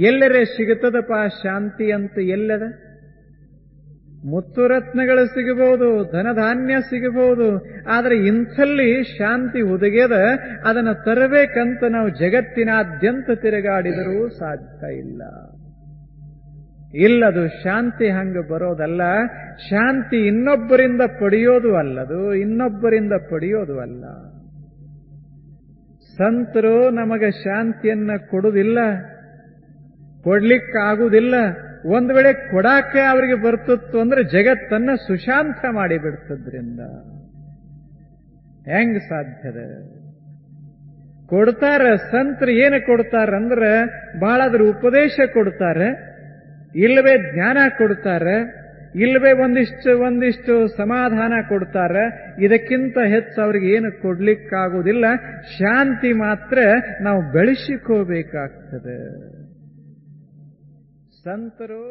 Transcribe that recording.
ಎಲ್ಲರೇ ಸಿಗುತ್ತದಪ್ಪ ಶಾಂತಿ ಅಂತ ಎಲ್ಲದ? ಮುತ್ತುರತ್ನಗಳು ಸಿಗಬಹುದು, ಧನಧಾನ್ಯ ಸಿಗಬಹುದು, ಆದರೆ ಇಂಥಲ್ಲಿ ಶಾಂತಿ ಒದಗ್ಯದ. ಅದನ್ನು ತರಬೇಕಂತ ನಾವು ಜಗತ್ತಿನಾದ್ಯಂತ ತಿರುಗಾಡಿದರೂ ಸಾಧ್ಯ ಇಲ್ಲ. ಇಲ್ಲದು ಶಾಂತಿ ಹಂಗ ಬರೋದಲ್ಲ. ಶಾಂತಿ ಇನ್ನೊಬ್ಬರಿಂದ ಪಡೆಯೋದು ಅಲ್ಲದು, ಇನ್ನೊಬ್ಬರಿಂದ ಪಡೆಯೋದು ಅಲ್ಲ. ಸಂತರು ನಮಗೆ ಶಾಂತಿಯನ್ನ ಕೊಡುವುದಿಲ್ಲ, ಕೊಡ್ಲಿಕ್ಕಾಗುವುದಿಲ್ಲ. ಒಂದು ವೇಳೆ ಕೊಡಾಕೆ ಅವರಿಗೆ ಬರ್ತಿತ್ತು ಅಂದ್ರೆ ಜಗತ್ತನ್ನ ಸುಶಾಂತ ಮಾಡಿಬಿಡ್ತದ್ರಿಂದ ಹೆಂಗ್ ಸಾಧ್ಯದ? ಕೊಡ್ತಾರ ಸಂತರು. ಏನು ಕೊಡ್ತಾರಂದ್ರೆ ಬಹಳ ಅದ್ರ ಉಪದೇಶ ಕೊಡ್ತಾರೆ, ಇಲ್ಲವೇ ಜ್ಞಾನ ಕೊಡ್ತಾರೆ, ಇಲ್ಲವೇ ಒಂದಿಷ್ಟು ಸಮಾಧಾನ ಕೊಡ್ತಾರೆ. ಇದಕ್ಕಿಂತ ಹೆಚ್ಚು ಅವ್ರಿಗೆ ಏನು ಕೊಡ್ಲಿಕ್ಕಾಗುವುದಿಲ್ಲ. ಶಾಂತಿ ಮಾತ್ರ ನಾವು ಬೆಳೆಸಿಕೋಬೇಕಾಗ್ತದೆ. ಸಂತರು